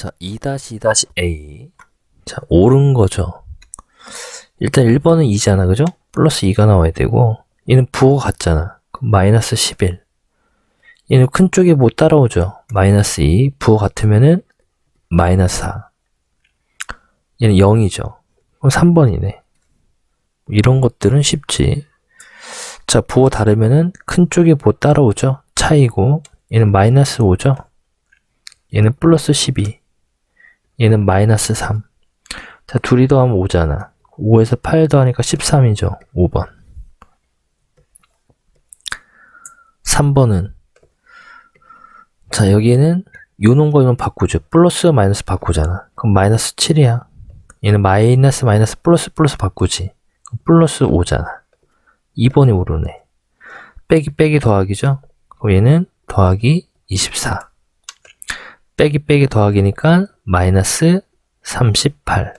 자, 2-2-a. 자, 옳은 거죠. 일단 1번은 2잖아, 그죠? 플러스 2가 나와야 되고, 얘는 부호가 같잖아. 그럼 마이너스 11. 얘는 큰 쪽에 못 따라오죠. 마이너스 2. 부호 같으면은 마이너스 4. 얘는 0이죠. 그럼 3번이네. 이런 것들은 쉽지. 자, 부호 다르면은 큰 쪽에 못 따라오죠. 차이고, 얘는 마이너스 5죠. 얘는 플러스 12. 얘는 마이너스 3. 자, 둘이 더하면 5잖아. 5에서 8 더하니까 13이죠. 5번. 3번은 자, 여기에는 요놈 거는 바꾸죠. 플러스 마이너스 바꾸잖아. 그럼 마이너스 7이야. 얘는 마이너스 플러스 바꾸지. 그럼 플러스 5잖아. 2번이 오르네. 빼기 더하기죠. 그럼 얘는 더하기 24. 빼기 더하기니까 마이너스 38.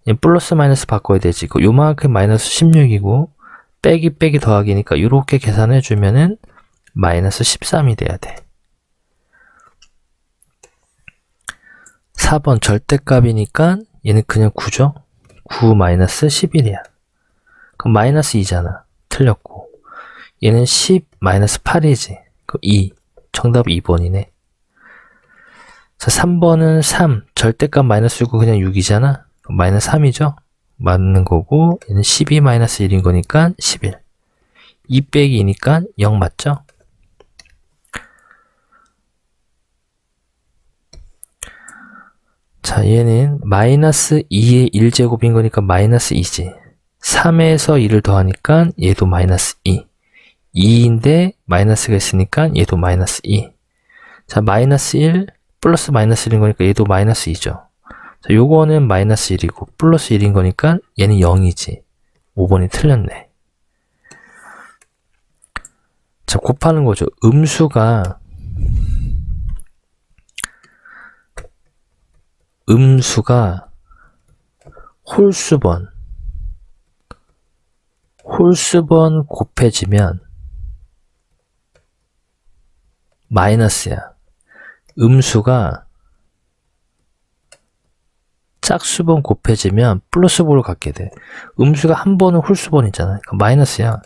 얘 플러스 마이너스 바꿔야 되지. 요만큼 마이너스 16이고 빼기 더하기니까 이렇게 계산해 주면은 마이너스 13이 돼야 돼. 4번 절대값이니까 얘는 그냥 9죠. 9 마이너스 11이야. 그럼 마이너스 2잖아. 틀렸고. 얘는 10 마이너스 8이지. 그럼 2. 정답 2번이네. 자, 3번은 3. 절대값 마이너스 6고 그냥 6이잖아. 그럼 마이너스 3이죠. 맞는 거고 얘는 12 마이너스 1인 거니까 11. 2 빼기 2니까 0 맞죠? 자, 얘는 마이너스 2의 1제곱인 거니까 마이너스 2지. 3에서 2를 더하니까 얘도 마이너스 2. 2인데 마이너스가 있으니까 얘도 마이너스 2. 자, 마이너스 1 플러스 마이너스 1인 거니까 얘도 마이너스 2죠. 자, 요거는 마이너스 1이고 플러스 1인 거니까 얘는 0이지. 5번이 틀렸네. 자, 곱하는 거죠. 음수가 홀수번 곱해지면 마이너스야. 음수가 짝수번 곱해지면 플러스번으로 갖게 돼. 음수가 한 번은 홀수번이잖아. 그러니까 마이너스야.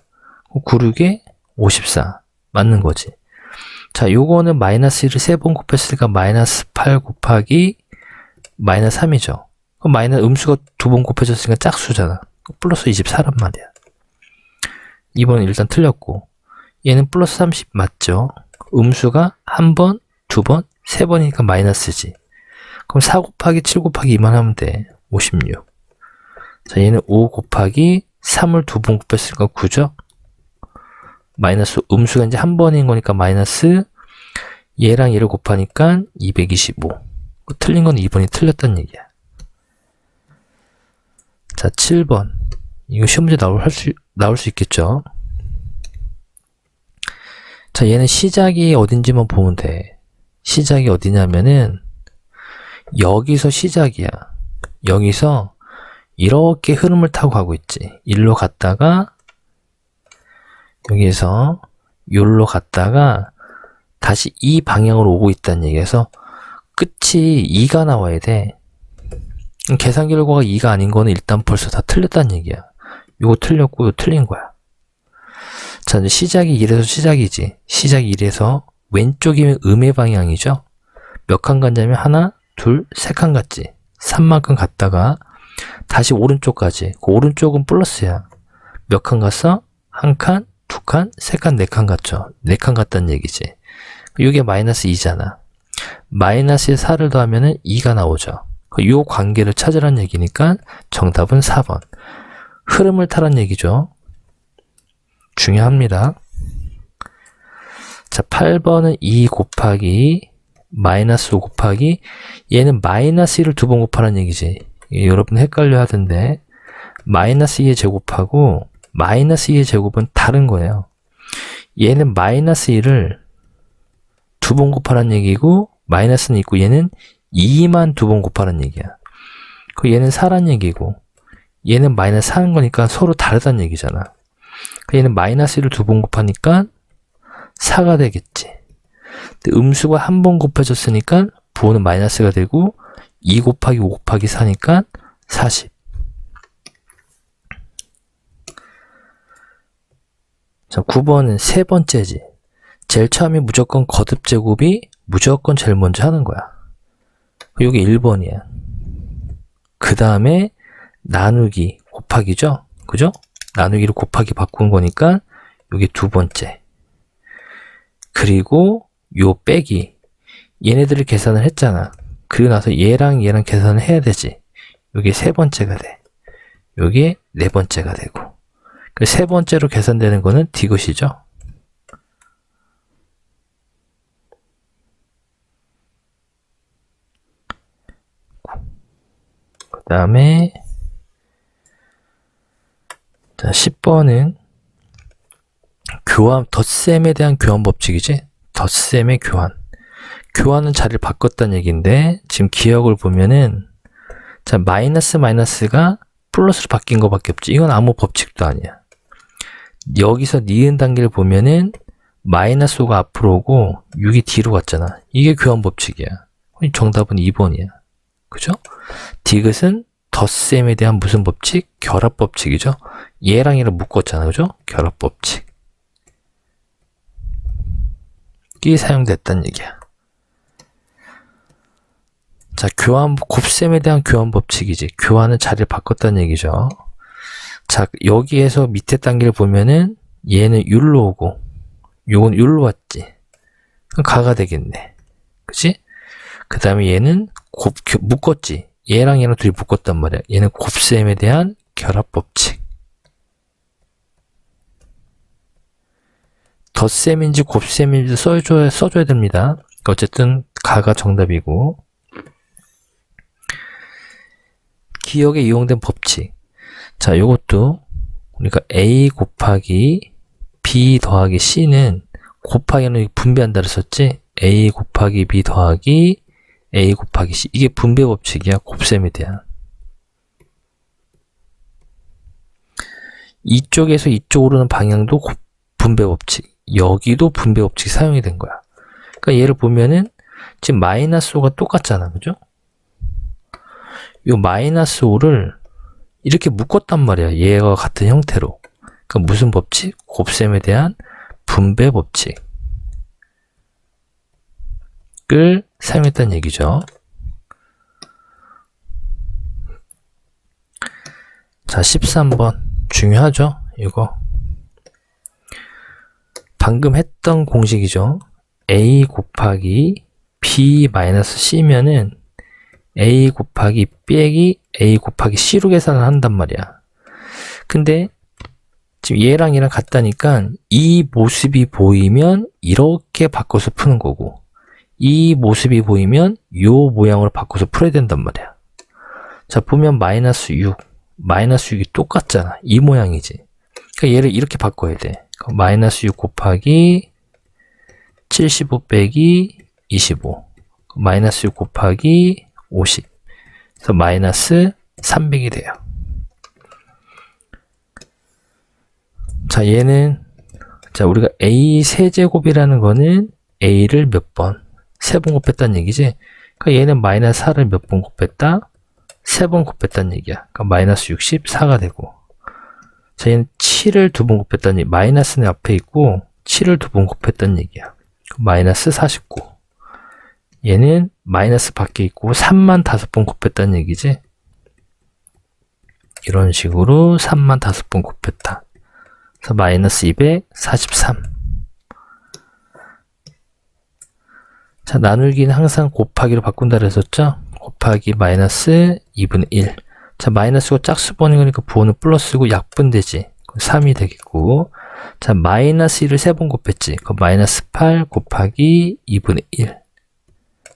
9, 6에 54. 맞는 거지. 자, 요거는 마이너스 1을 3번 곱했으니까 마이너스 8 곱하기 마이너스 3이죠. 그럼 음수가 2번 곱해졌으니까 짝수잖아. 플러스 24란 말이야. 2번은 일단 틀렸고 얘는 플러스 30 맞죠? 음수가 한 번, 2번, 3번이니까 마이너스지. 그럼 4 곱하기 7 곱하기 2만 하면 돼. 56. 자, 얘는 5 곱하기 3을 2번 곱했으니까 9죠? 마이너스 음수가 이제 한 번인 거니까 마이너스 얘랑 얘를 곱하니까 225. 틀린 건 2번이 틀렸단 얘기야. 자, 7번. 이거 시험 문제 나올 수 있겠죠? 자, 얘는 시작이 어딘지만 보면 돼. 시작이 어디냐면은 여기서 시작이야. 여기서 이렇게 흐름을 타고 가고 있지. 일로 갔다가 여기에서 요로 갔다가 다시 이 방향으로 오고 있다는 얘기에서 끝이 2가 나와야 돼. 계산 결과가 2가 아닌 거는 일단 벌써 다 틀렸다는 얘기야. 요거 틀렸고 요거 틀린 거야. 자, 이제 시작이 1에서 시작이지. 시작이 1에서 왼쪽이면 음의 방향이죠. 몇 칸 갔냐면 하나, 둘, 3칸 갔지. 3만큼 갔다가 다시 오른쪽까지. 그 오른쪽은 플러스야. 몇 칸 갔어? 1칸, 2칸, 3칸, 4칸 갔죠. 4칸 갔다는 얘기지. 이게 마이너스 2잖아. 마이너스에 4를 더하면은 2가 나오죠. 이 관계를 찾으란 얘기니까 정답은 4번. 흐름을 타란 얘기죠. 중요합니다. 자, 8번은 2 곱하기 마이너스 5 곱하기 얘는 마이너스 1을 2번 곱하라는 얘기지. 여러분 헷갈려 하던데 마이너스 2의 제곱하고 마이너스 2의 제곱은 다른 거예요. 얘는 마이너스 1을 2번 곱하라는 얘기고 마이너스는 있고 얘는 2만 2번 곱하라는 얘기야. 그 얘는 4란 얘기고 얘는 마이너스 4는 거니까 서로 다르다는 얘기잖아. 얘는 마이너스 1을 2번 곱하니까 4가 되겠지. 근데 음수가 한 번 곱해졌으니까 부호는 마이너스가 되고 2 곱하기 5 곱하기 4니까 40. 자, 9번은 세 번째지. 제일 처음에 무조건 거듭 제곱이 무조건 제일 먼저 하는 거야. 여기 1번이야. 그 다음에 나누기 곱하기죠? 그죠? 나누기를 곱하기 바꾼 거니까 여기 두 번째. 그리고 요 빼기. 얘네들을 계산을 했잖아. 그리고 나서 얘랑 계산을 해야 되지. 요게 세 번째가 돼. 요게 네 번째가 되고. 그 세 번째로 계산되는 거는 디귿이죠. 그 다음에 자 10번은 교환, 덧셈에 대한 교환 법칙이지. 덧셈의 교환. 교환은 자리를 바꿨다는 얘기인데 지금 기억을 보면은 자 마이너스가 플러스로 바뀐 거밖에 없지. 이건 아무 법칙도 아니야. 여기서 니은 단계를 보면은 마이너스 5가 앞으로 오고 6이 뒤로 갔잖아. 이게 교환 법칙이야. 정답은 2번이야. 그죠? 디귿은 덧셈에 대한 무슨 법칙? 결합 법칙이죠. 얘랑 얘를 묶었잖아. 그죠? 결합 법칙. 이 사용됐다는 얘기야. 자, 교환, 곱셈에 대한 교환 법칙이지. 교환은 자리를 바꿨다는 얘기죠. 자, 여기에서 밑에 단계를 보면은 얘는 율로 오고 요건 율로 왔지. 그럼 가가 되겠네. 그치? 그 다음에 얘는 묶었지. 얘랑 얘랑 둘이 묶었단 말이야. 얘는 곱셈에 대한 결합 법칙. 덧셈인지 곱셈인지 써줘야 됩니다. 어쨌든 가가 정답이고. 기억에 이용된 법칙. 자, 요것도 우리가 A 곱하기 B 더하기 C는 곱하기는 분배한다 그랬었지. A 곱하기 B 더하기 A 곱하기 C. 이게 분배 법칙이야. 곱셈에 대한. 이쪽에서 이쪽으로 오는 방향도 분배 법칙. 여기도 분배 법칙이 사용이 된 거야. 그러니까 얘를 보면은 지금 마이너스 5가 똑같잖아. 그죠? 요 마이너스 5를 이렇게 묶었단 말이야. 얘와 같은 형태로. 그러니까 무슨 법칙? 곱셈에 대한 분배 법칙을 사용했다는 얘기죠. 자, 13번. 중요하죠? 이거. 방금 했던 공식이죠. A 곱하기 B 마이너스 C면은 A 곱하기 빼기 A 곱하기 C로 계산을 한단 말이야. 근데 지금 얘랑 얘랑 같다니까 이 모습이 보이면 이렇게 바꿔서 푸는 거고 이 모습이 보이면 요 모양으로 바꿔서 풀어야 된단 말이야. 자, 보면 마이너스 6 마이너스 6이 똑같잖아. 이 모양이지. 그러니까 얘를 이렇게 바꿔야 돼. 마이너스 6 곱하기 75 빼기 25 마이너스 6 곱하기 50 그래서 마이너스 300이 돼요. 자, 얘는 자 우리가 A 세제곱이라는 거는 A를 몇 번? 3번 곱했다는 얘기지. 그러니까 얘는 마이너스 4를 몇 번 곱했다? 3번 곱했다는 얘기야. 그러니까 마이너스 64가 되고 자, 얘는 7을 2번 곱했다는 얘기. 마이너스는 앞에 있고 7을 2번 곱했다는 얘기야. 마이너스 49. 얘는 마이너스 밖에 있고 3만 5번 곱했다는 얘기지. 이런 식으로 3만 5번 곱했다. 그래서 마이너스 243. 자, 나누기는 항상 곱하기로 바꾼다 그랬었죠? 곱하기 마이너스 2분의 1. 자, 마이너스가 짝수번인 거니까 부호는 플러스고 약분되지. 3이 되겠고. 자, 마이너스 1을 3번 곱했지. 그럼 마이너스 8 곱하기 2분의 1.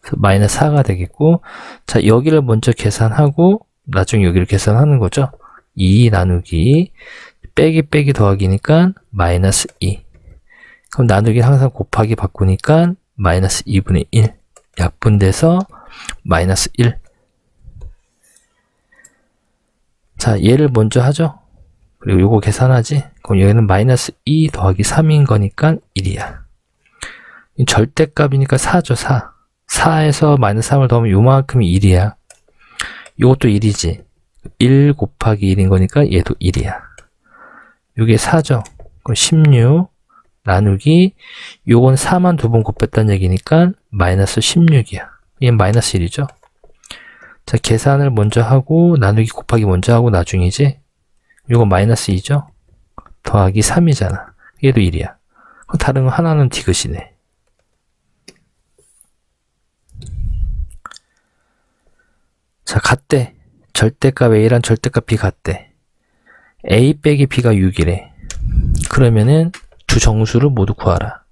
그래서 마이너스 4가 되겠고. 자, 여기를 먼저 계산하고 나중에 여기를 계산하는 거죠. 2 나누기 빼기 더하기니까 마이너스 2. 그럼 나누기는 항상 곱하기 바꾸니까 마이너스 2분의 1. 약분돼서 마이너스 1. 자, 얘를 먼저 하죠. 그리고 요거 계산하지. 그럼 여기는 마이너스 2 더하기 3인 거니까 1이야. 절대값이니까 4죠, 4. 4에서 마이너스 3을 더하면 요만큼이 1이야. 요것도 1이지. 1 곱하기 1인 거니까 얘도 1이야. 요게 4죠. 그럼 16 나누기 요건 4만 두 번 곱했다는 얘기니까 마이너스 16이야. 얘는 마이너스 1이죠. 자, 계산을 먼저 하고 나누기 곱하기 먼저 하고 나중이지. 요건 마이너스 2죠. 더하기 3이잖아. 얘도 1이야. 그럼 다른 거 하나는 디귿이네. 자, 같대. 절대값 A랑 절대값 B 같대. A 빼기 B가 6이래. 그러면은 두 정수를 모두 구하라.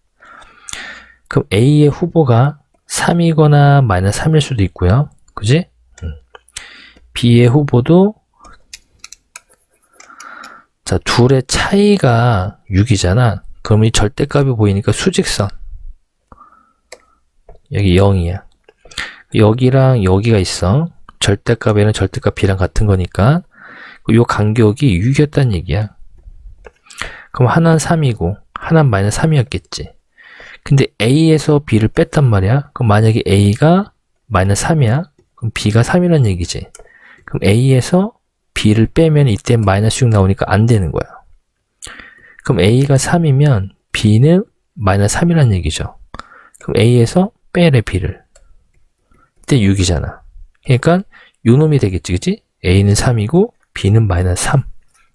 그럼 A의 후보가 3이거나 마이너스 3일 수도 있고요. 그지? B의 후보도 자, 둘의 차이가 6이잖아. 그럼 이 절대값이 보이니까 수직선. 여기 0이야. 여기랑 여기가 있어. 절대값에는 절대값 B랑 같은 거니까 요 간격이 6이었다는 얘기야. 그럼 하나는 3이고 하나는 마이너스 3이었겠지. 근데 A에서 B를 뺐단 말이야. 그럼 만약에 A가 마이너스 3이야. 그럼 B가 3이란 얘기지. 그럼 A에서 B를 빼면 이때 마이너스 6 나오니까 안 되는 거야. 그럼 A가 3이면 B는 마이너스 3이란 얘기죠. 그럼 A에서 빼래 B를. 이때 6이잖아. 그러니까 요 놈이 되겠지, 그치? A는 3이고 B는 마이너스 3.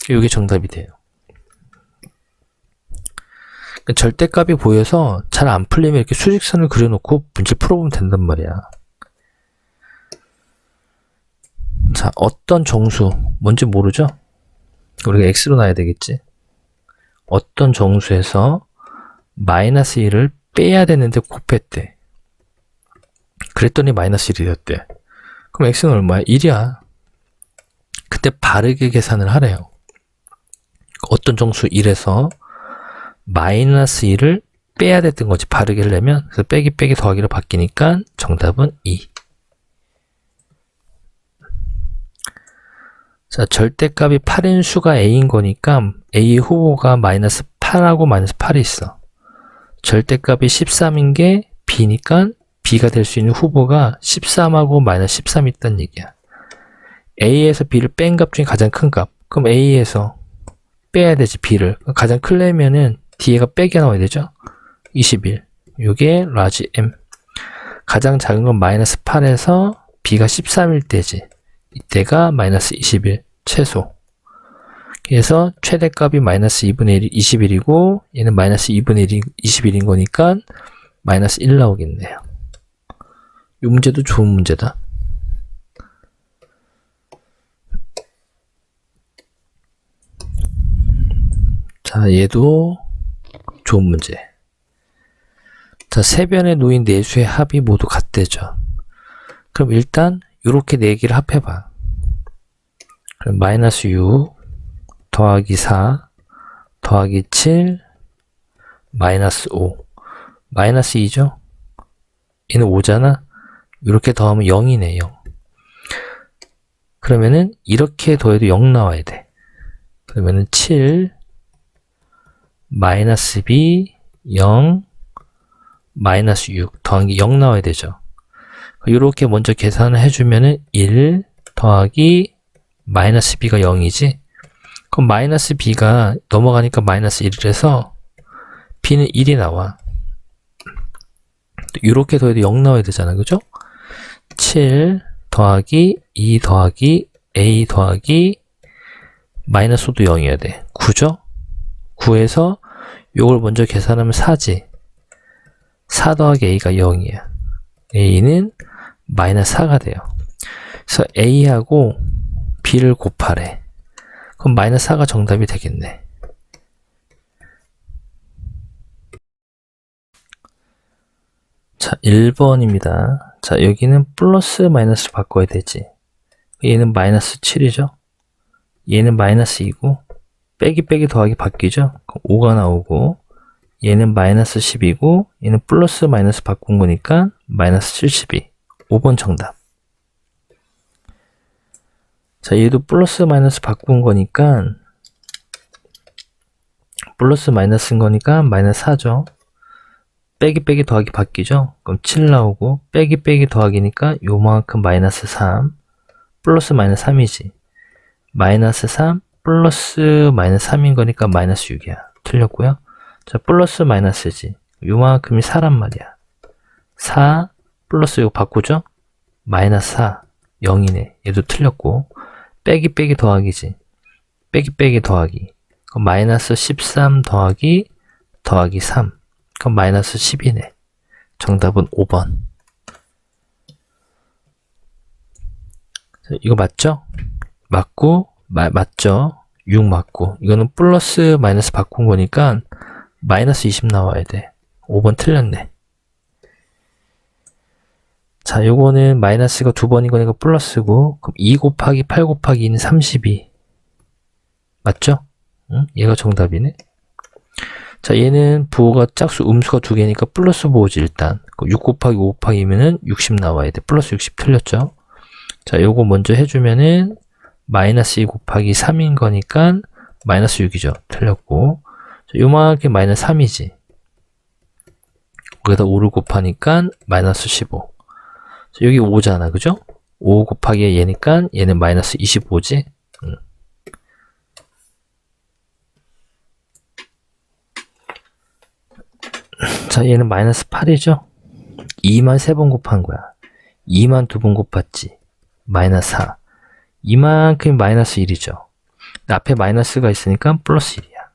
이게 정답이 돼요. 그러니까 절대값이 보여서 잘 안 풀리면 이렇게 수직선을 그려놓고 문제 풀어보면 된단 말이야. 자, 어떤 정수, 뭔지 모르죠? 우리가 x로 놔야 되겠지? 어떤 정수에서 마이너스 1을 빼야 되는데 곱했대. 그랬더니 마이너스 1이 됐대. 그럼 x는 얼마야? 1이야. 그때 바르게 계산을 하래요. 어떤 정수 1에서 마이너스 1을 빼야 됐던 거지. 바르게 하려면. 그래서 빼기 빼기 더하기로 바뀌니까 정답은 2. 자, 절대값이 8인 수가 A인 거니까 A의 후보가 마이너스 8하고 마이너스 8이 있어. 절대값이 13인 게 B니까 B가 될 수 있는 후보가 13하고 마이너스 13이 있다는 얘기야. A에서 B를 뺀 값 중에 가장 큰 값. 그럼 A에서 빼야 되지, B를. 가장 크려면은 뒤에가 빼기 나와야 되죠? 21. 요게 라지 M. 가장 작은 건 마이너스 8에서 B가 13일 때지. 이때가 마이너스 21. 최소. 그래서 최대값이 마이너스 2분의 1, 21이고 얘는 마이너스 2분의 1, 21인 거니까 마이너스 1 나오겠네요. 이 문제도 좋은 문제다. 자, 얘도 좋은 문제. 자, 세 변에 놓인 내수의 합이 모두 같대죠. 그럼 일단 이렇게 네 개를 합해봐. 그럼 마이너스 6 더하기 4 더하기 7 마이너스 5 마이너스 2죠? 얘는 5잖아? 이렇게 더하면 0이네. 0. 그러면은 이렇게 더해도 0 나와야 돼. 그러면은 7 마이너스 B 0 마이너스 6 더한 게 0 나와야 되죠. 이렇게 먼저 계산을 해주면은 1 더하기 마이너스 B가 0이지. 그럼 마이너스 B가 넘어가니까 마이너스 1이라서 B는 1이 나와. 이렇게 더해도 0 나와야 되잖아. 그죠? 7 더하기 2 더하기 A 더하기 마이너스 5도 0이어야 돼. 9죠? 9에서 요걸 먼저 계산하면 4지. 4 더하기 A가 0이야. A는 마이너스 4가 돼요. 그래서 A하고 B를 곱하래. 그럼 마이너스 4가 정답이 되겠네. 자, 1번입니다. 자, 여기는 플러스 마이너스 바꿔야 되지. 얘는 마이너스 7이죠. 얘는 마이너스 2고 빼기 빼기 더하기 바뀌죠. 그럼 5가 나오고 얘는 마이너스 10이고 얘는 플러스 마이너스 바꾼 거니까 마이너스 72. 5번 정답. 자, 얘도 플러스 마이너스 바꾼 거니까 플러스 마이너스인 거니까 마이너스 4죠. 빼기 빼기 더하기 바뀌죠? 그럼 7 나오고, 빼기 빼기 더하기니까 요만큼 마이너스 3, 플러스 마이너스 3이지. 마이너스 3, 플러스 마이너스 3인 거니까 마이너스 6이야. 틀렸고요. 자, 플러스 마이너스지. 요만큼이 4란 말이야. 4, 플러스 이거 바꾸죠? 마이너스 4, 0이네. 얘도 틀렸고. 빼기 빼기 더하기지. 빼기 빼기 더하기. 그럼 마이너스 13 더하기 3. 그럼 마이너스 10이네. 정답은 5번. 이거 맞죠? 맞고, 맞죠? 6 맞고. 이거는 플러스 마이너스 바꾼 거니까 마이너스 20 나와야 돼. 5번 틀렸네. 자, 요거는 마이너스가 2번인 거니까 플러스고, 그럼 2 곱하기 8 곱하기 2는 32. 맞죠? 응? 얘가 정답이네. 자, 얘는 부호가 짝수 음수가 2개니까 플러스 부호지 일단. 6 곱하기 5 곱하기면은 60 나와야 돼. 플러스 60 틀렸죠? 자, 요거 먼저 해주면은 마이너스 2 곱하기 3인 거니까 마이너스 6이죠. 틀렸고. 자, 요만하게 마이너스 3이지. 거기다 5를 곱하니까 마이너스 15. 자, 여기 5잖아. 그죠? 5 곱하기 얘니까 얘는 마이너스 25지. 자, 얘는 마이너스 8이죠? 2만 3번 곱한 거야. 2만 2번 곱했지. 마이너스 4. 이만큼이 마이너스 1이죠. 앞에 마이너스가 있으니까 플러스 1이야.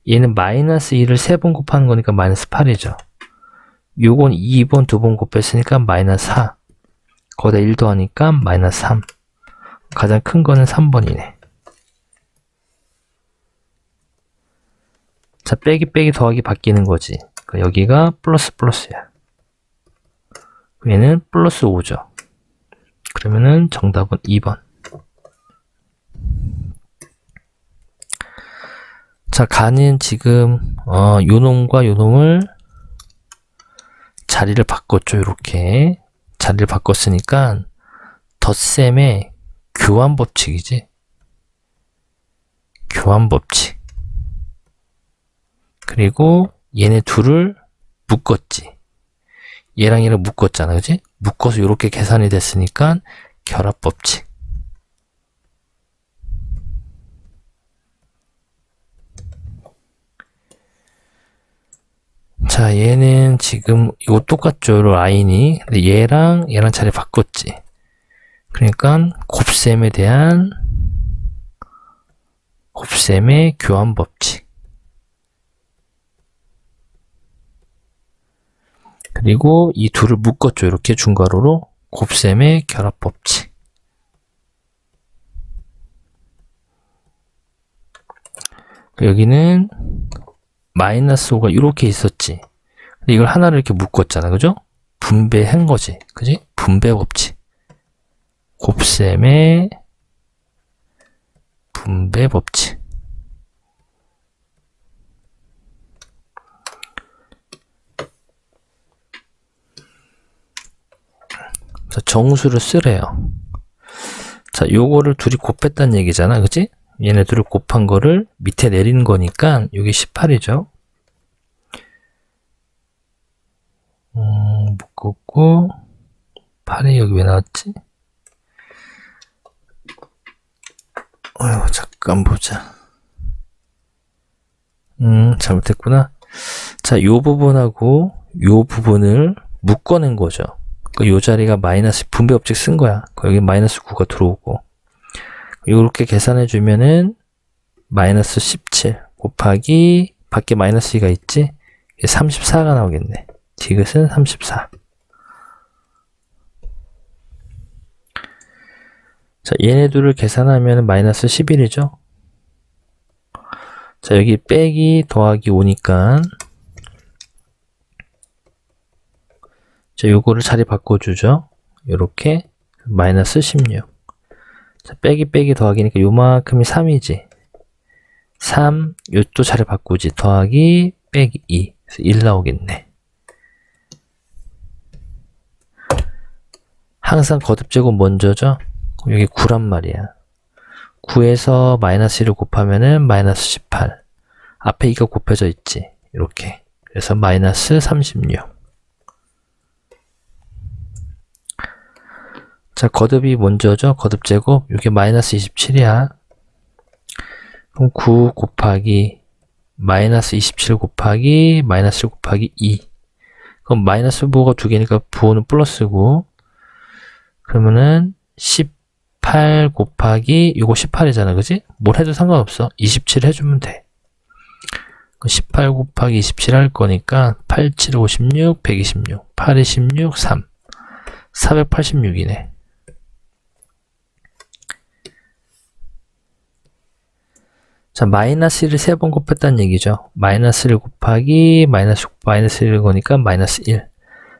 얘는 마이너스 1을 3번 곱하는 거니까 마이너스 8이죠. 요건 2번 2번 곱했으니까 마이너스 4. 거기다 1 더하니까 마이너스 3. 가장 큰 거는 3번이네. 자, 빼기 빼기 더하기 바뀌는 거지. 여기가 플러스 플러스야. 얘는 플러스 5죠. 그러면은 정답은 2번. 자, 가는 지금 요 놈과 요 놈을 자리를 바꿨죠. 이렇게 자리를 바꿨으니까 덧셈의 교환 법칙이지. 교환 법칙. 그리고 얘네 둘을 묶었지. 얘랑 얘를 묶었잖아. 그지? 묶어서 이렇게 계산이 됐으니까 결합 법칙. 자, 얘는 지금 이거 똑같죠. 라인이. 근데 얘랑 자리 바꿨지. 그러니까 곱셈에 대한 곱셈의 교환 법칙. 그리고 이 둘을 묶었죠. 이렇게 중괄호로 곱셈의 결합 법칙. 여기는 마이너스 5가 이렇게 있었지. 근데 이걸 하나를 이렇게 묶었잖아. 그죠? 분배한 거지. 그지? 분배 법칙. 곱셈의 분배 법칙. 자, 정수를 쓰래요. 자, 요거를 둘이 곱했다는 얘기잖아. 그치? 얘네 둘을 곱한 거를 밑에 내리는 거니까 여기 18이죠. 묶었고 8이 여기 왜 나왔지? 잠깐 보자. 잘못했구나. 자, 요 부분하고 요 부분을 묶어낸 거죠. 요 자리가 마이너스 분배 법칙 쓴 거야. 여기 마이너스 9가 들어오고. 이렇게 계산해 주면은 마이너스 17 곱하기 밖에 마이너스 2가 있지? 34가 나오겠네. 디귿은 34. 자, 얘네 둘을 계산하면 마이너스 11이죠? 자, 여기 빼기 더하기 5니까 자, 요거를 자리 바꿔주죠. 요렇게 마이너스 16. 자, 빼기 빼기 더하기니까 요만큼이 3이지. 3, 요또 자리 바꾸지. 더하기 빼기 2. 그래서 1 나오겠네. 항상 거듭제곱 먼저죠. 여기 9란 말이야. 9에서 마이너스 1을 곱하면은 마이너스 18. 앞에 2가 곱해져 있지. 이렇게. 그래서 마이너스 36. 자, 거듭이 먼저죠. 거듭제곱. 이게 마이너스 27이야. 그럼 9 곱하기 마이너스 27 곱하기 마이너스 1 곱하기 2. 그럼 마이너스 부호가 두 개니까 부호는 플러스고, 그러면은 18 곱하기 이거 18이잖아. 그지? 뭘 해도 상관없어. 27 해주면 돼. 18 곱하기 27 할 거니까 8, 7, 56, 126, 8, 26, 3, 486이네. 자, 마이너스 1을 3번 곱했다는 얘기죠. 마이너스 1 곱하기 마이너스 1을 거니까 마이너스 1.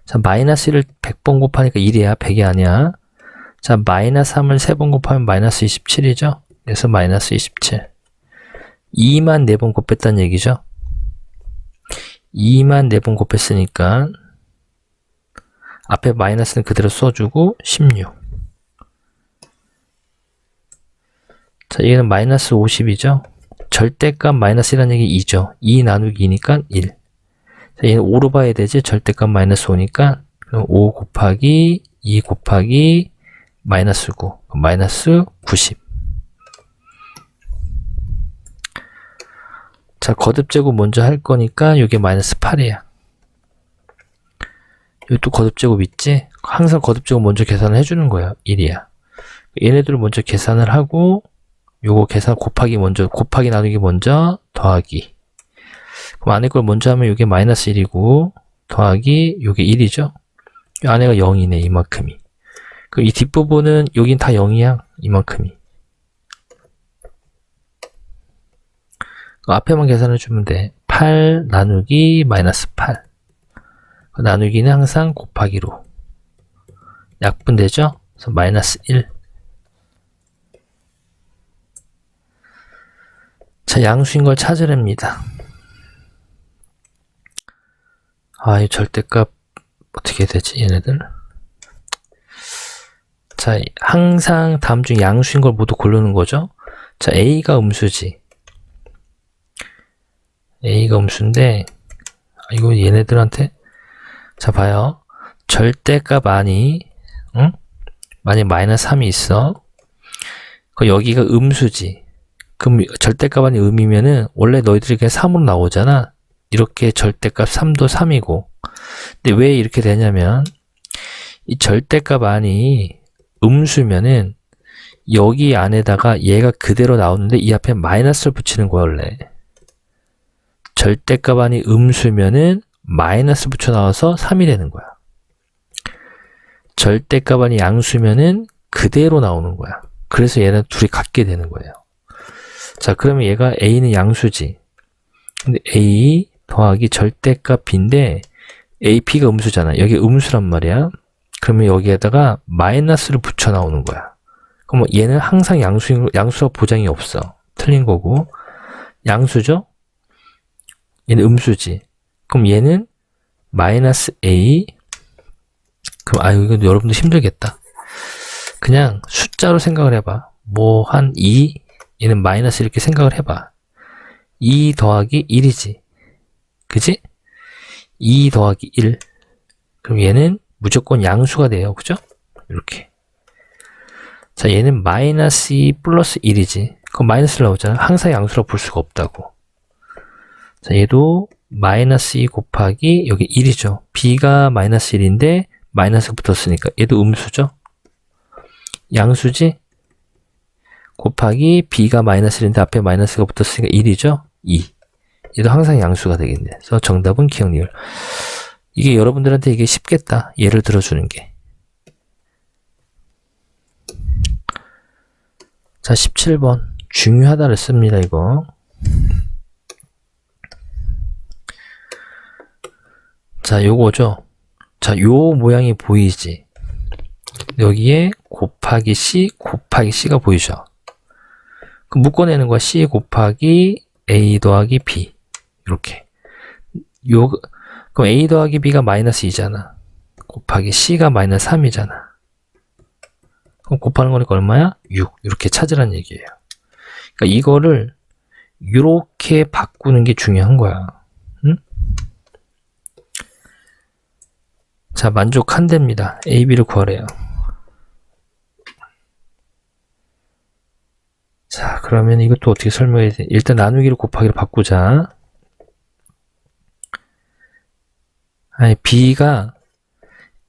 자, 마이너스 1을 100번 곱하니까 1이야. 100이 아니야. 자, 마이너스 3을 3번 곱하면 마이너스 27이죠. 그래서 마이너스 27. 2만 4번 곱했다는 얘기죠. 2만 4번 곱했으니까 앞에 마이너스는 그대로 써주고 16. 자, 얘는 마이너스 50이죠. 절대값 마이너스 1이라는 얘기 2죠. 2 나누기 2니까 1. 자, 얘는 5로 봐야 되지. 절대값 마이너스 5니까 그럼 5 곱하기 2 곱하기 마이너스 9. 마이너스 90. 자, 거듭제곱 먼저 할 거니까 이게 마이너스 8이야. 여기 또 거듭제곱 있지? 항상 거듭제곱 먼저 계산을 해주는 거야. 1이야. 얘네들을 먼저 계산을 하고 요거 계산 곱하기 먼저, 곱하기 나누기 먼저, 더하기. 그럼 안에 걸 먼저 하면 요게 마이너스 1이고, 더하기 요게 1이죠? 요 안에가 0이네, 이만큼이. 그럼 이 뒷부분은 여긴 다 0이야, 이만큼이. 앞에만 계산해 주면 돼. 8 나누기 마이너스 8. 나누기는 항상 곱하기로. 약분되죠? 그래서 마이너스 1. 자, 양수인 걸 찾으랍니다. 아, 이 절대값 어떻게 되지, 얘네들? 자, 항상 다음 중 양수인 걸 모두 고르는 거죠. 자, A가 음수지. A가 음수인데, 이거 얘네들한테, 자, 봐요. 절대값 안이, 응? 만약 마이너스 3이 있어. 그럼 여기가 음수지. 그럼 절대값 안이 음이면은, 원래 너희들이 그냥 3으로 나오잖아. 이렇게 절대값 3도 3이고. 근데 왜 이렇게 되냐면, 이 절대값 안이 음수면은, 여기 안에다가 얘가 그대로 나오는데, 이 앞에 마이너스를 붙이는 거야, 원래. 절대값 안이 음수면은 마이너스 붙여 나와서 3이 되는 거야. 절대값 안이 양수면은 그대로 나오는 거야. 그래서 얘는 둘이 같게 되는 거예요. 자, 그러면 얘가 A는 양수지. 근데 A 더하기 절대값 B인데 AP가 음수잖아. 여기 음수란 말이야. 그러면 여기에다가 마이너스를 붙여 나오는 거야. 그럼 얘는 항상 양수가 보장이 없어. 틀린 거고. 양수죠? 얘는 음수지. 그럼 얘는 마이너스 A. 그럼 이거 여러분들 힘들겠다. 그냥 숫자로 생각을 해봐. 뭐 한 2, 얘는 마이너스 이렇게 생각을 해봐. 2 더하기 1이지. 그지? 2 더하기 1. 그럼 얘는 무조건 양수가 돼요. 그죠? 이렇게. 자, 얘는 마이너스 2 플러스 1이지. 그럼 마이너스를 나오잖아. 항상 양수라고 볼 수가 없다고. 자, 얘도 마이너스 2 곱하기 여기 1이죠. B가 마이너스 1인데 마이너스가 붙었으니까 얘도 음수죠. 양수지? 곱하기 B가 마이너스 1인데 앞에 마이너스가 붙었으니까 1이죠. 2. 얘도 항상 양수가 되겠네. 그래서 정답은 기억리을. 이게 여러분들한테 이게 쉽겠다. 예를 들어주는 게. 자, 17번. 중요하다를 씁니다, 이거. 자, 요거죠. 자, 요 모양이 보이지? 여기에 곱하기 C, 곱하기 C가 보이죠? 그럼 묶어내는 거야. C 곱하기 A 더하기 B. 이렇게. 그럼 A 더하기 B가 마이너스 2잖아. 곱하기 C가 마이너스 3이잖아. 그럼 곱하는 거니까 얼마야? 6. 이렇게 찾으라는 얘기예요. 그러니까 이거를 이렇게 바꾸는 게 중요한 거야. 응? 자, 만족한답니다. A, B를 구하래요. 자, 그러면 이것도 어떻게 설명해야 돼? 일단 나누기를 곱하기로 바꾸자. 아니, B가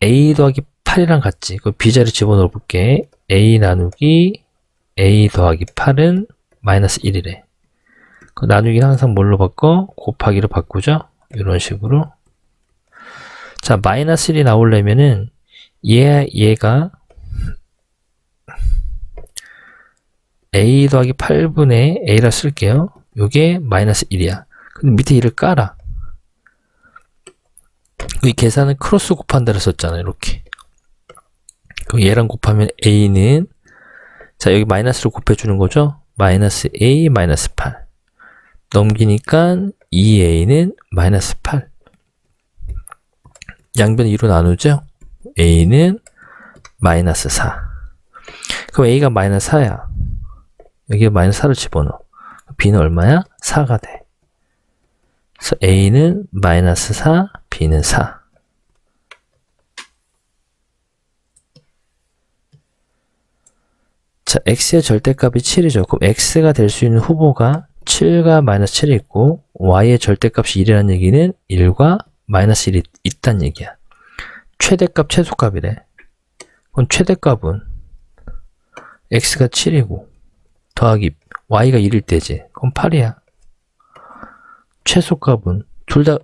A 더하기 8이랑 같지. 그 B자리 집어넣어 볼게. A 나누기 A 더하기 8은 마이너스 1이래. 그 나누기는 항상 뭘로 바꿔? 곱하기로 바꾸죠? 이런 식으로. 자, 마이너스 1이 나오려면은 얘가 A 더하기 8분의 A라 쓸게요. 요게 마이너스 1이야. 근데 밑에 1을 깔아. 이 계산은 크로스 곱한다를 썼잖아요. 이렇게. 그럼 얘랑 곱하면 A는, 자, 여기 마이너스로 곱해주는 거죠? 마이너스 A 마이너스 8. 넘기니까 2A는 마이너스 8. 양변 2로 나누죠? A는 마이너스 4. 그럼 A가 마이너스 4야. 여기에 마이너스 4를 집어넣어. B는 얼마야? 4가 돼. 그래서 A는 마이너스 4, B는 4. 자, X의 절대값이 7이죠. 그럼 X가 될 수 있는 후보가 7과 마이너스 7이 있고, Y의 절대값이 1이라는 얘기는 1과 마이너스 1이 있다는 얘기야. 최대값, 최소값이래. 그럼 최대값은 X가 7이고, 더하기 Y가 1일 때지. 그럼 8이야. 최소값은 둘 다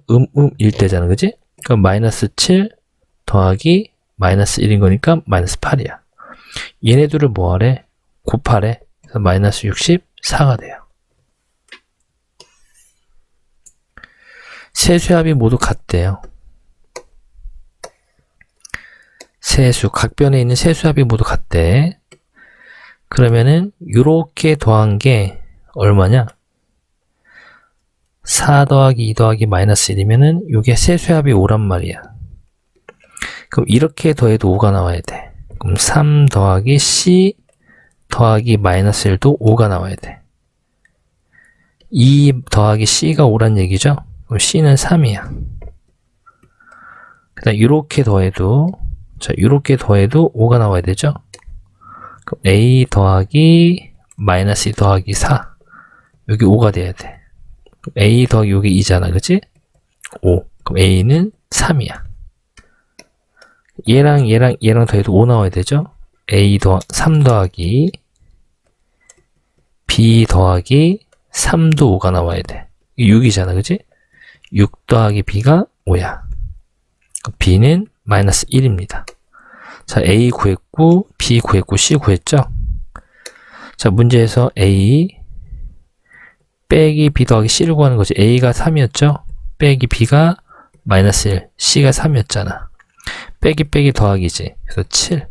1 때잖아. 그지? 그럼 마이너스 7 더하기 마이너스 1인 거니까 마이너스 8이야. 얘네들을 뭐하래? 곱하래. 그래서 마이너스 64가 돼요. 세수합이 모두 같대요. 세수, 각변에 있는 세수합이 모두 같대. 그러면은 요렇게 더한 게 얼마냐? 4 더하기 2 더하기 마이너스 1이면은 요게 세수합이 5란 말이야. 그럼 이렇게 더해도 5가 나와야 돼. 그럼 3 더하기 C 더하기 마이너스 1도 5가 나와야 돼. 2 더하기 C가 5란 얘기죠? 그럼 C는 3이야. 그 다음 요렇게 더해도, 자, 요렇게 더해도 5가 나와야 되죠? 그럼 A 더하기 마이너스 2 더하기 4. 여기 5가 돼야 돼. A 더하기 여기 2잖아. 그치? 5. 그럼 A는 3이야. 얘랑 더해도 5 나와야 되죠? 3 더하기 B 더하기 3도 5가 나와야 돼. 6이잖아. 그치? 6 더하기 B가 5야. B는 마이너스 1입니다. 자, A 구했고, B 구했고, C 구했죠? 자, 문제에서 A 빼기 B 더하기 C를 구하는 거지. A가 3이었죠? 빼기 B가 마이너스 1, C가 3이었잖아. 빼기 더하기지. 그래서 7.